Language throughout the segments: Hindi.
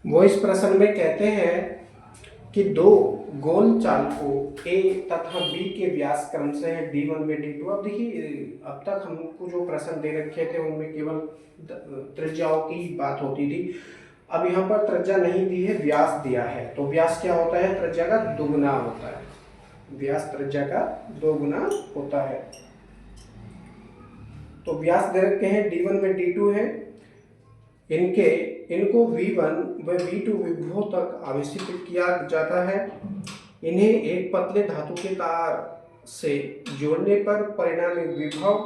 वो इस प्रश्न में कहते हैं कि दो गोल चालकों ए तथा बी के व्यास क्रमशः D1 में D2। अब देखिए, अब तक हमको जो प्रश्न दे रखे थे उनमें केवल त्रिज्याओं की बात होती थी। अब यहाँ पर त्रिज्या नहीं दी है, व्यास दिया है। तो व्यास क्या होता है? त्रिज्या का दुगुना होता है। व्यास त्रिज्या का दोगुना होता है। तो व्यास दे रखे हैं D1 में D2 है। इनको V1 व V2 विभवों तक आवेशित किया जाता है। इन्हें एक पतले धातु के तार से जोड़ने पर परिणामी विभव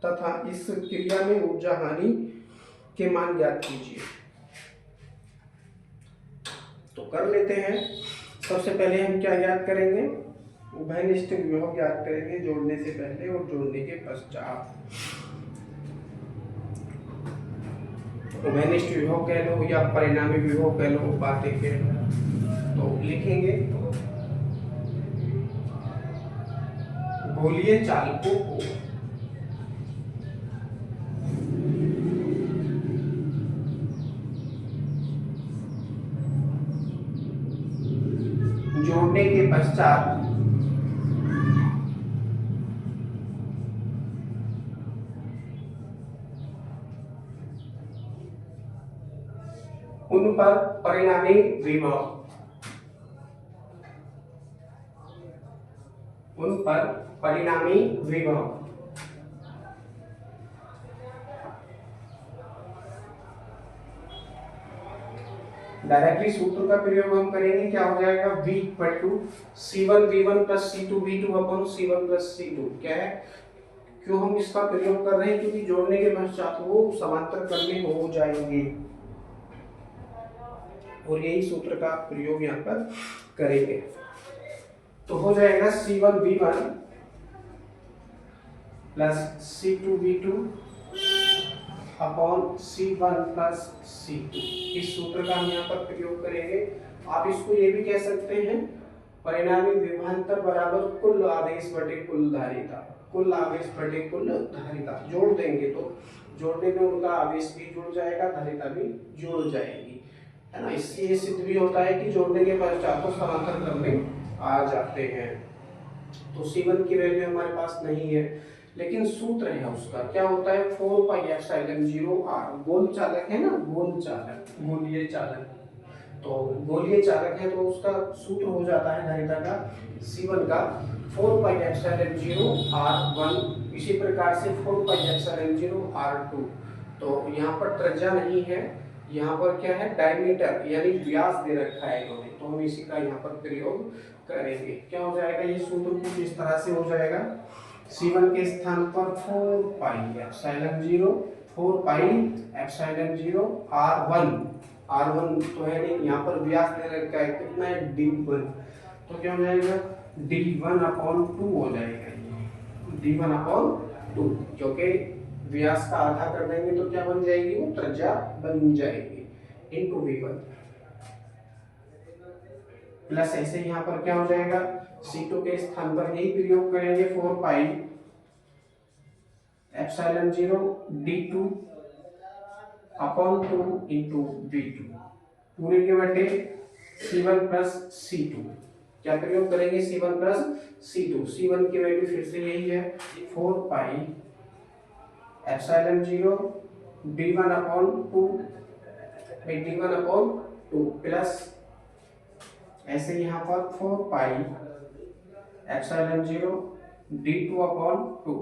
तथा इस क्रिया में ऊर्जा हानि के मान ज्ञात कीजिए। तो कर लेते हैं। सबसे पहले हम क्या ज्ञात करेंगे? उभयनिष्ठ विभव ज्ञात करेंगे, जोड़ने से पहले और जोड़ने के पश्चात। उभयनिष्ठ विभव कह लो या परिणामी विभव कह लो, बातें कह लो। तो लिखेंगे गोलीय चालकों को जोड़ने के पश्चात उन पर परिणामी विभव डायरेक्टली सूत्र का प्रयोग हम करेंगे। क्या हो जाएगा? V equal to C1V1 plus C2V2 upon C1 plus C2। क्या है? क्यों हम इसका प्रयोग कर रहे हैं? क्योंकि जोड़ने के पश्चात वो समांतर क्रम में हो जाएंगे और यही सूत्र का प्रयोग यहाँ पर करेंगे। तो हो जाएगा C1V1 plus C2V2 upon C1 plus C2। इस सूत्र का हम यहाँ पर प्रयोग करेंगे। आप इसको ये भी कह सकते हैं, परिणामी विभवांतर बराबर कुल आवेश बटे कुल धारिता। कुल आवेश बटे कुल धारिता जोड़ देंगे तो जोड़ने में उनका आवेश भी जुड़ जाएगा, धारिता भी जुड़ जाएगी, है ना। इससे ये सिद्ध भी होता है कि जोड़ने के पश्चात तो समांतर क्रम में आ जाते हैं। तो C1 की वैल्यू हमारे पास नहीं है, लेकिन सूत्र है उसका। क्या होता है? 4 पाई एप्सिलॉन 0 r। गोल चालक है ना, गोल चालक, गोलीय चालक। तो गोलीय चालक है तो उसका सूत्र हो जाता है धारिता का C1 का 4 पाई एप्सिलॉन 0 r1। इसी प्रकार से 4 पाई एप्सिलॉन 0 r2। तो यहाँ पर त्रिज्या नहीं है, यहाँ पर क्या है? डायमीटर यानी व्यास दे रखा है इन्होंने, तो हम इसी का यहाँ पर प्रयोग करेंगे। क्या हो जाएगा? ये सूत्र कुछ इस तरह से हो जाएगा। C1 के स्थान पर 4 पाई एप्सिलॉन 0 r1 तो है नहीं, यहाँ पर व्यास दे रखा है, कितना है? D1। तो क्या हो जाएगा? D1 अपॉन 2 हो जाएगा, D1 अपॉन 2, क्योंकि व्यास का आधा कर देंगे तो क्या बन जाएगी? वो त्रिज्या बन जाएगी, इनटू V1 प्लस ऐसे यहाँ पर क्या हो जाएगा? C2 के स्थान पर यही प्रयोग करेंगे, 4 pi epsilon 0 D2 upon 2 into V2 पूरे के बटे C1 प्लस C2। क्या प्रयोग करेंगे? C1 plus C2। C1 की वैल्यू फिर से यही है, 4 pi epsilon 0 D1 upon 2 plus ऐसे यहाँ पर 4 पाई एप्सिलॉन 0 D2 अपॉन 2,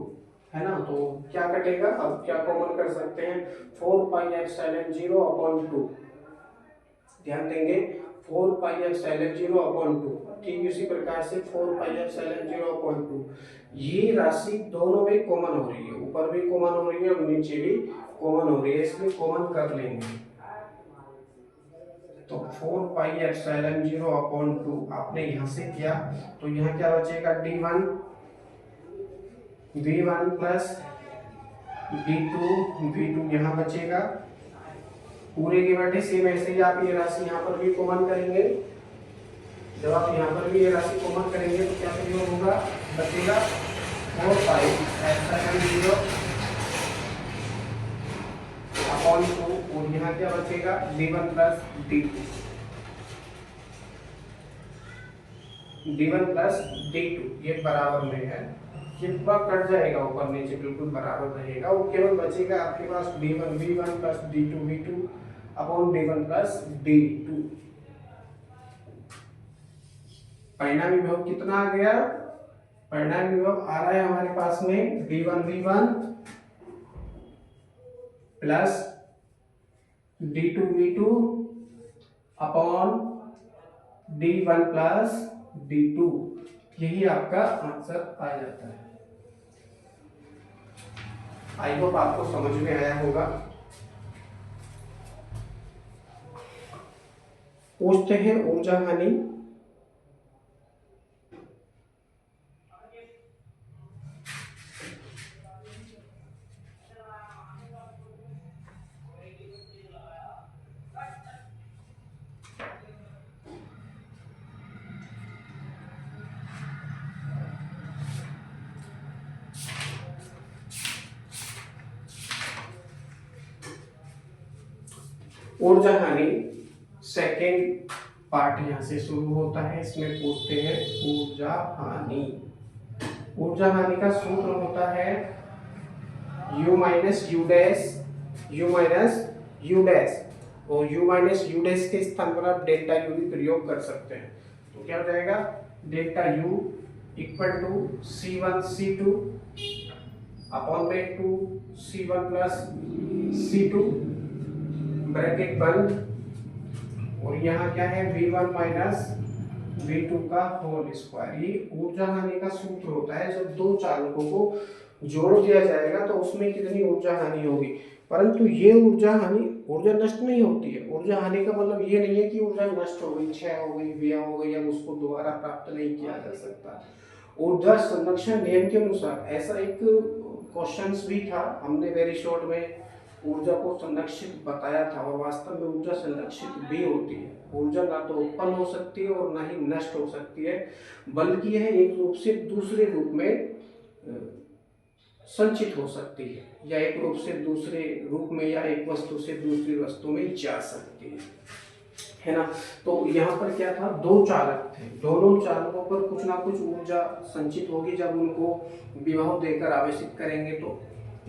है ना। तो क्या कटेगा? अब क्या कॉमन कर सकते हैं? 4 पाई एप्सिलॉन 0 अपॉन 2। ध्यान देंगे, 4 पाई एप्सिलॉन 0 अपॉन 2। ठीक इसी प्रकार से 4 पाई एप्सिलॉन 0 अपॉन 2। ये राशि दोनों में कॉमन हो रही है, ऊपर भी कॉमन हो रही है और नीचे भी कॉमन हो रही है, इसलिए कॉमन कर लेंगे। तो 4 पाई एप्सिलॉन 0 अपॉन 2 आपने यहाँ से किया, तो यहाँ क्या बचेगा? D1 V1 plus D2 V2 यहाँ बचेगा पूरे के बटे। सेम ऐसे ही आप ये राशि यहाँ पर भी कॉमन करेंगे। जब आप यहाँ पर भी ये राशि कॉमन करेंगे तो क्या प्रयोग होगा? बचेगा 4 पाई एप्सिलॉन 0 अपॉन 2 और यहाँ क्या बचेगा d1 plus d2, d1 plus d2 ये बराबर में है, ये पूरा कट जाएगा ऊपर नीचे बिल्कुल बराबर रहेगा, वो केवल बचेगा आपके पास d1 v1 plus d2 v2 upon d1 plus d2। परिणामी विभव कितना आ गया, परिणामी विभव आ रहा है हमारे पास में d1 v1 plus d2 v2 upon d1 plus d2, यही आपका आंसर आ जाता है। आई होप आपको समझ में आया होगा। पूछते हैं ऊर्जा हानि। ऊर्जा हानि सेकेंड पार्ट यहां से शुरू होता है, इसमें पूछते हैं ऊर्जा हानि। ऊर्जा हानि का सूत्र होता है u minus you dash, u minus you dash, और u माइनस यू डैश के स्थान पर आप डेल्टा u भी प्रयोग कर सकते हैं। तो क्या हो जाएगा delta u equal to c1 c2 upon में 2 c1 प्लस c2 ब्रैकेट बंद, और यहाँ क्या है v1 माइनस v2 का होल स्क्वायर। ये ऊर्जा हानि का सूत्र होता है, जब दो चालकों को जोड़ दिया जाएगा तो उसमें कितनी ऊर्जा हानि होगी। परंतु ये ऊर्जा हानि, ऊर्जा नष्ट नहीं होती है। ऊर्जा हानि का मतलब ये नहीं है कि ऊर्जा नष्ट हो गई, क्षय हो गई, व्यय हो गई, अब उसको दोबारा प्राप्त नहीं किया जा सकता। ऊर्जा संरक्षण नियम के अनुसार ऐसा एक क्वेश्चंस भी था, हमने वेरी शॉर्ट में ऊर्जा को संरक्षित बताया था, और वास्तव में ऊर्जा संरक्षित भी होती है। ऊर्जा ना तो उत्पन्न हो सकती है और ना ही नष्ट हो सकती है, बल्कि यह एक रूप से दूसरे रूप में संचित हो सकती है, या एक रूप से दूसरे रूप में, या एक वस्तु से दूसरी वस्तु में जा सकती है ना। तो यहाँ पर क्या था, दो चालक थे, दोनों चालकों पर कुछ ना कुछ ऊर्जा संचित होगी जब उनको विभव देकर आवेशित करेंगे। तो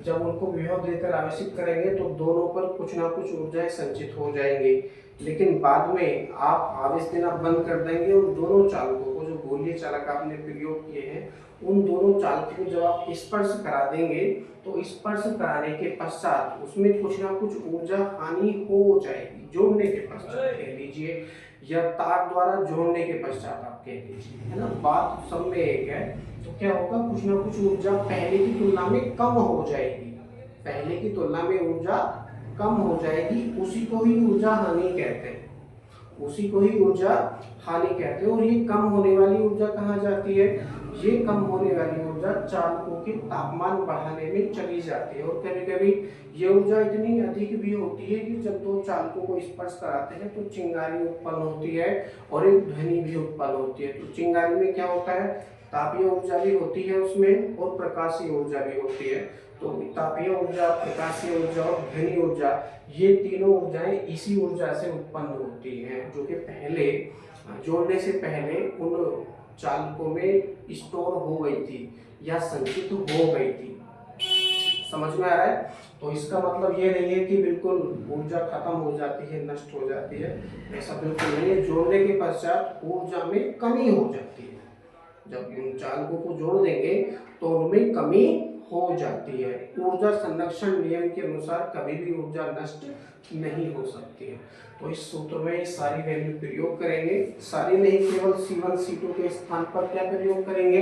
जब उनको विभव देकर आवेशित करेंगे तो दोनों पर कुछ ना कुछ ऊर्जाएं संचित हो जाएंगी, लेकिन बाद में आप आवेश देना बंद कर देंगे और दोनों चालकों को, जो गोलीय चालक आपने प्रयोग किए हैं, उन दोनों चालकों को जब आप स्पर्श करा देंगे तो स्पर्श कराने के पश्चात उसमें कुछ ना कुछ ऊर्जा हानि हो जाएगी, जोड़ने के पश्चात कह लीजिए, या तार द्वारा जोड़ने के पश्चात आप कह लीजिए, है ना। बात सब में एक है। तो क्या होगा, कुछ ना कुछ ऊर्जा पहले की तुलना में कम हो जाएगी, पहले की तुलना में ऊर्जा कम हो जाएगी, उसी को ही ऊर्जा हानि कहते हैं, उसी को ही ऊर्जा हानि कहते हैं। और ये कम होने वाली ऊर्जा कहाँ जाती है, ये कम होने वाली ऊर्जा चालकों के तापमान बढ़ाने में चली जाती है। और कभी कभी ये ऊर्जा इतनी अधिक भी होती है कि जब दो चालकों को स्पर्श कराते हैं तो चिंगारी उत्पन्न होती है और एक ध्वनि भी उत्पन्न होती है। तो चिंगारी में क्या होता है, तापीय ऊर्जा भी होती है उसमें, और प्रकाशीय ऊर्जा भी होती है। तो तापीय ऊर्जा, प्रकाशीय ऊर्जा और ध्वनि ऊर्जा, ये तीनों ऊर्जाएं इसी ऊर्जा से उत्पन्न होती हैं, जो कि पहले जोड़ने से पहले उन चालकों में स्टोर हो गई थी या संचित हो गई थी। समझ में आ रहा है। तो इसका मतलब ये नहीं है कि बिल्कुल ऊर्जा खत्म हो जाती है, नष्ट हो जाती है, ऐसा बिल्कुल नहीं है। जोड़ने के पश्चात ऊर्जा में कमी हो जाती है, जब इन चालकों को जोड़ देंगे तो उनमें कमी हो जाती है। ऊर्जा संरक्षण नियम के अनुसार कभी भी ऊर्जा नष्ट नहीं हो सकती है। तो इस सूत्र में सारी वैल्यू प्रयोग करेंगे, सारी नहीं, केवल C1 C2 के स्थान पर क्या प्रयोग करेंगे,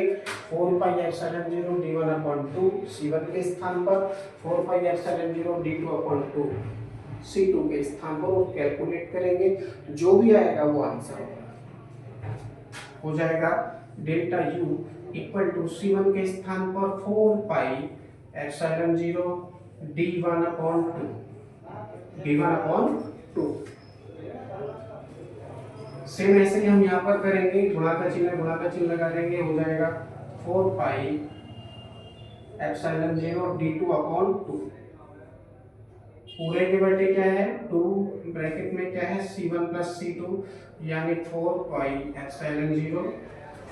4 पाई एप्सिलॉन 0 d1/2, C1 के स्थान पर 4 पाई एप्सिलॉन 0 d2/2 C2 के स्थान पर, वो कैलकुलेट करेंगे, जो भी आएगा वो आंसर हो जाएगा। Delta U equal to C1 के स्थान पर 4 पाई एप्सिलॉन 0 d1/2 सेम ऐसे ही हम यहाँ पर करेंगे, गुणा का चिन्ह लगा देंगे, हो जाएगा 4 पाई एप्सिलॉन 0 d2/2 पूरे के बटे क्या है 2 ब्रैकेट में क्या है C1 प्लस C2 यानी 4 pi epsilon 0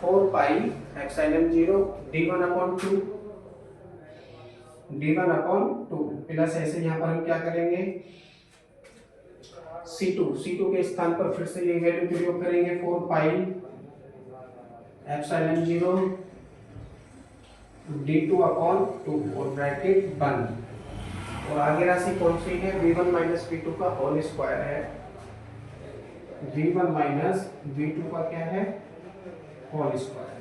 4 pi epsilon 0 d1 upon 2 plus ऐसे यहाँ पर हम क्या करेंगे C2 के स्थान पर फिर से ये वैल्यू प्रयोग करेंगे 4 पाई एप्सिलॉन 0 d2 अपॉन 2 और ब्रैकेट बंद। और आगे राशि कौन सी है v1 माइनस v2 का होल स्क्वायर है। v1 माइनस v2 का क्या है होल स्क्वायर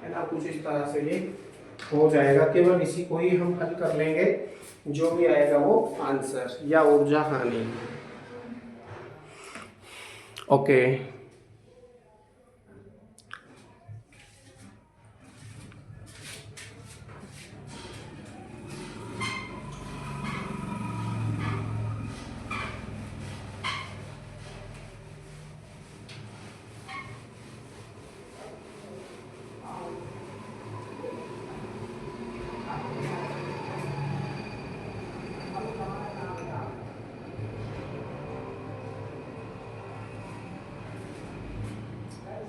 है ना। कुछ इस तरह से ये हो जाएगा। केवल इसी को ही हम हल कर लेंगे, जो भी आएगा वो आंसर या ऊर्जा हानि। ओके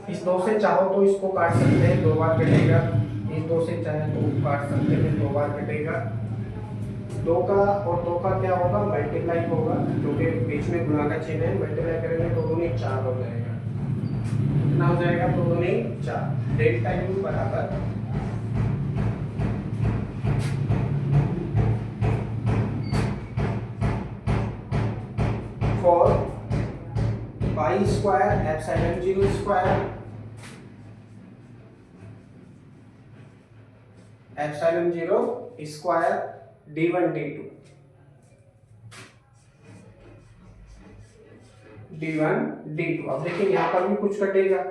इस 2 से चाहो तो इसको काट सकते हैं, 2 बार कटेगा। इस 2 से चाहे तो काट सकते हैं, 2 बार कटेगा। 2 का और 2 का क्या होगा मल्टीप्लाई होगा, क्योंकि बीच में गुणा का चिन्ह है। मल्टीप्लाई करेंगे तो 2 दूनी 4 हो जाएगा। कितना हो जाएगा 2 दूनी 4। डेल्टा यू बराबर four pi square epsilon 0 square epsilon 0 square d1 d2। अब देखिए यहाँ पर भी कुछ कटेगा।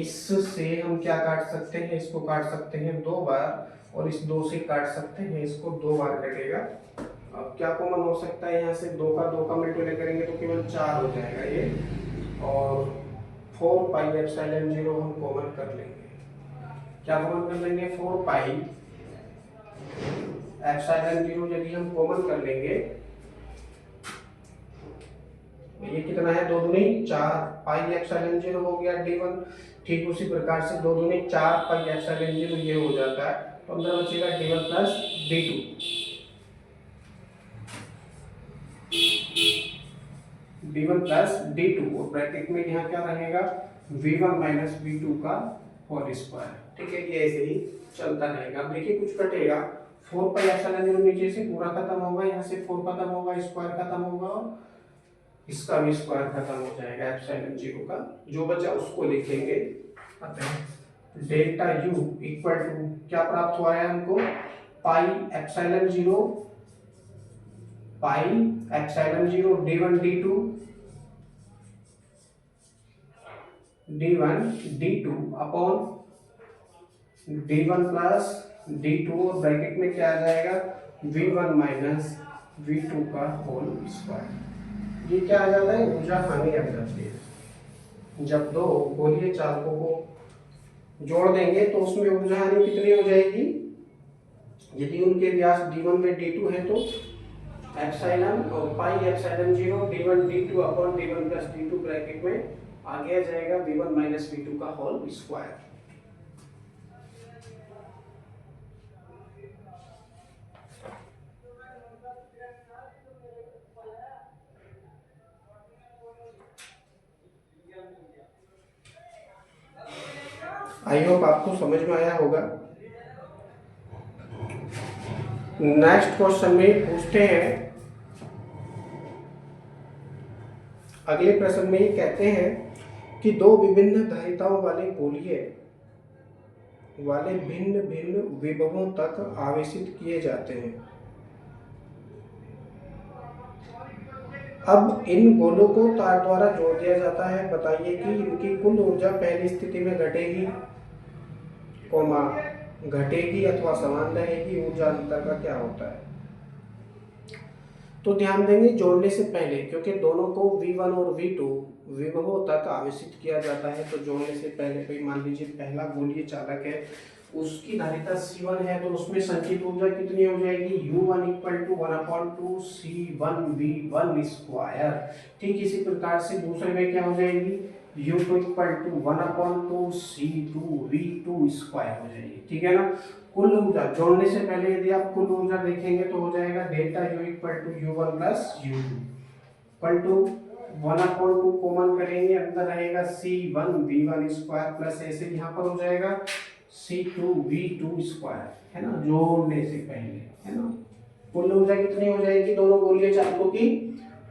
इससे हम क्या काट सकते हैं, इसको काट सकते हैं 2 बार, और इस 2 से काट सकते हैं, इसको 2 बार कटेगा। अब क्या कॉमन हो सकता है यहाँ से 2 का मल्टीप्लाई करेंगे तो केवल 4 हो जाएगा ये, और 4 पाई एप्सिलॉन 0 हम कॉमन कर लेंगे। क्या कॉमन कर लेंगे 4 पाई एप्सिलॉन 0 यदि हम कॉमन कर लेंगे, ये कितना है 2 दूनी 4 पाई एप्सिलॉन 0 हो गया d1। ठीक उसी प्रकार से 2 दूनी 4 पाई एप्सिलॉन 0 ये हो जाता है, तो अंदर बचेगा d1 plus d2। d1 plus d2 और ब्रैकेट में यहाँ क्या रहेगा v1 माइनस v2 का होल स्क्वायर। ठीक है, ये ऐसे ही चलता रहेगा। अब देखिए कुछ कटेगा, 4 पाई एप्सिलॉन 0 नीचे से पूरा खत्म होगा, यहाँ से 4 खत्म होगा, स्क्वायर खत्म होगा, और इसका भी स्क्वायर खत्म हो जाएगा एप्सिलॉन 0 का। जो बचा उसको लिखेंगे। डेल्टा यू इक्वल टू क्या प्राप्त हुआ है हमको pi epsilon 0 d1 d2 upon d1 plus d2 और ब्रैकेट में क्या आ जाएगा v1 माइनस v2 का होल स्क्वायर। ये क्या आ जाता है ऊर्जा हानि आ जाती है। जब 2 गोलीय चालकों को जोड़ देंगे तो उसमें ऊर्जा हानि कितनी हो जाएगी। यदि उनके व्यास d1 में d2 है तो एप्सिलॉन और pi epsilon 0 d1 d2 upon d1 plus d2 bracket में आगे आ जाएगा v1 माइनस v2 का होल स्क्वायर। आई होप आपको समझ में आया होगा। नेक्स्ट क्वेश्चन में पूछते हैं, अगले प्रश्न में ये कहते हैं कि 2 विभिन्न धारिताओं वाले गोलीय वाले भिन्न भिन्न विभवों तक आवेशित किए जाते हैं। अब इन गोलों को तार द्वारा जोड़ दिया जाता है। बताइए कि इनकी कुल ऊर्जा पहली स्थिति में घटेगी घटेगी अथवा समान रहेगी। ऊर्जा अंतर का क्या होता है। तो ध्यान देंगे जोड़ने से पहले, क्योंकि दोनों को v1 और v2 विभवों तक आवेशित किया जाता है, तो जोड़ने से पहले कोई मान लीजिए पहला गोलीय चालक है उसकी धारिता C1 है तो उसमें संचित ऊर्जा कितनी हो जाएगी, U1 = 1/2 C1V1 स्क्वायर। ठीक इसी प्रकार से दूसरे में क्या हो जाएगी, U2 = 1/2 C2V2 स्क्वायर हो जाएगी। ठीक है ना। कुल ऊर्जा जोड़ने से पहले यदि आप कुल ऊर्जा देखेंगे तो हो जाएगा delta U = U1 + U2 1/2 common करेंगे, अंदर रहेगा C1V1 स्क्वायर प्लस ऐसे यहाँ पर हो जाएगा C2V2 स्क्वायर, है ना, जोड़ने से पहले, है ना। कुल ऊर्जा कितनी हो जाएगी दोनों गोलीय चालकों की,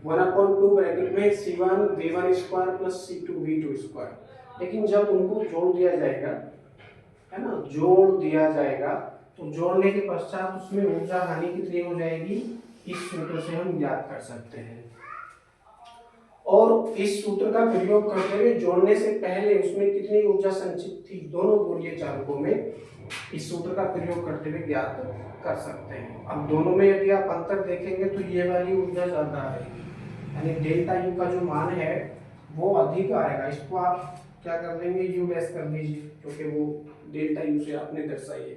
1/2 ब्रैकेट में C1V1 square plus C2V2 square. लेकिन जब उनको जोड़ दिया जाएगा, है ना, जोड़ दिया जाएगा तो जोड़ने के पश्चात उसमें ऊर्जा हानि कितनी हो जाएगी, इस सूत्र से हम ज्ञात कर सकते हैं। और इस सूत्र का प्रयोग करते हुए जोड़ने से पहले उसमें कितनी ऊर्जा संचित थी दोनों गोलीय चालकों में, इस सूत्र का प्रयोग करते हुए ज्ञात कर सकते हैं। अब दोनों में यदि आप अंतर देखेंगे तो ये वाली ऊर्जा ज्यादा आएगी, यानी डेल्टा यू का जो मान है वो अधिक आएगा। इसको आप क्या कर देंगे, यू डैश कर दीजिए, क्योंकि वो डेल्टा यू से आपने दर्शाई है।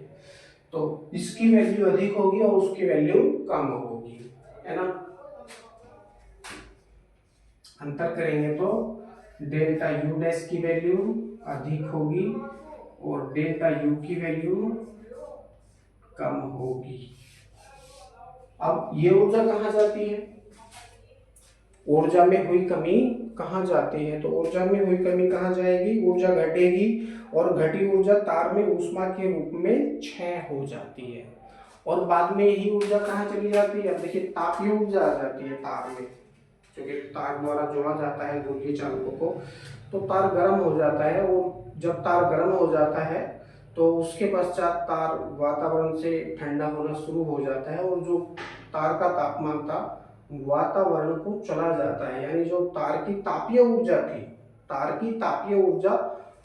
तो इसकी वैल्यू अधिक होगी और उसकी वैल्यू कम होगी, है ना। अंतर करेंगे तो डेल्टा यू डैश की वैल्यू अधिक होगी और डेल्टा यू की वैल्यू कम होगी। अब ये ऊर्जा कहाँ जाती है, ऊर्जा में हुई कमी कहाँ जाती है, तो ऊर्जा में हुई कमी कहाँ जाएगी, ऊर्जा घटेगी और घटी ऊर्जा तार में ऊष्मा के रूप में क्षय हो जाती है और बाद में यही ऊर्जा कहाँ चली जाती है। अब देखिए तापीय ऊर्जा आ जाती है तार में, क्योंकि तार द्वारा जोड़ा जाता है गोलीय चालकों को, तो तार गर्म हो जाता है और जब तार गर्म हो जाता है तो उसके पश्चात तार वातावरण से ठंडा होना शुरू हो जाता है और जो तार का तापमान था वातावरण को चला जाता है, यानी जो तार की तापीय ऊर्जा थी, तार की तापीय ऊर्जा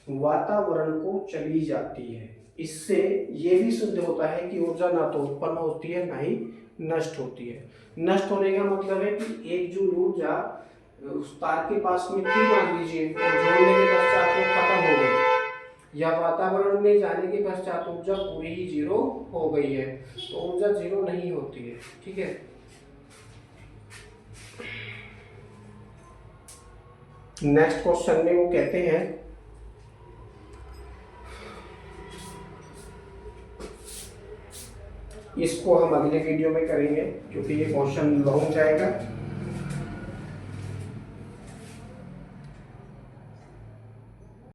वातावरण को चली जाती है। इससे ये भी सिद्ध होता है कि ऊर्जा ना तो उत्पन्न होती है ना ही नष्ट होती है। नष्ट होने का मतलब है कि एक जो ऊर्जा उस तार के पास में थी मान लीजिए और जोड़ने के पश्चात वो खत्म हो गई या वातावरण में जाने के पश्चात ऊर्जा पूरी ही जीरो हो गई है, तो ऊर्जा जीरो नहीं होती है। ठीक है, नेक्स्ट क्वेश्चन में वो कहते हैं इसको हम अगले वीडियो में करेंगे क्योंकि ये क्वेश्चन लॉन्ग जाएगा।